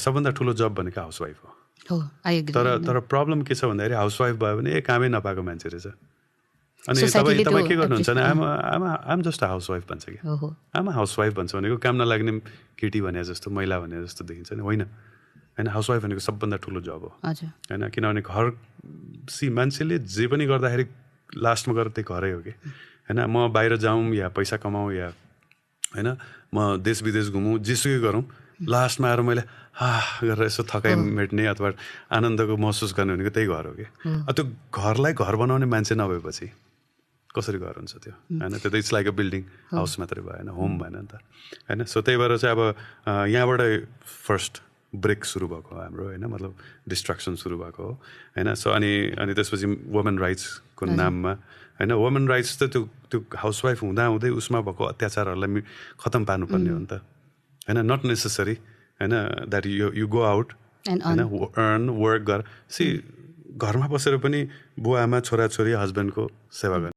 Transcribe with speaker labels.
Speaker 1: सबभन्दा ठुलो जब भनेको हाउसवाइफ हो। तर प्रब्लम के छ भन्दाखेरि हाउसवाइफ भयो भने कामै नपाएको मान्छे रहेछ। अनि तपाईँ के गर्नुहुन्छ भने आम जस्ट हाउसवाइफ भन्छ कि आमा हाउसवाइफ भन्छ भनेको काम नलाग्ने केटी भने जस्तो महिला भने जस्तो देखिन्छ नि, होइन हाउसवाइफ भनेको सबभन्दा ठुलो जब हो होइन। किनभने घर मान्छेले जे पनि गर्दाखेरि लास्टमा गएर त्यही घरै हो कि होइन। म बाहिर जाउँ या पैसा कमाउँ या होइन म देश विदेश घुमौँ जेसुकै गरौँ, लास्टमा आएर मैले गरेर यसो थकाइ मेट्ने अथवा आनन्दको महसुस गर्ने भनेको त्यही घर हो कि। त्यो घरलाई घर बनाउने मान्छे नभएपछि कसरी घर हुन्छ त्यो होइन। त्यो त it's like a building, house मात्रै भएन, होम भएन नि त होइन। सो त्यही भएर चाहिँ अब यहाँबाट फर्स्ट ब्रेक सुरु भएको हो हाम्रो होइन, मतलब डिस्ट्रक्सन सुरु भएको हो होइन। सो अनि त्यसपछि वुमेन राइट्सको नाममा होइन, वुमेन राइट्स त त्यो हाउसवाइफ हुँदै उसमा भएको अत्याचारहरूलाई खतम पार्नुपर्ने हो नि त होइन। नट नेसेसरी होइन द्याट यु गो आउट होइन, अर्न वर्क गर। घरमा बसेर पनि बुवा आमा छोराछोरी हस्बेन्डको सेवा गर्ने।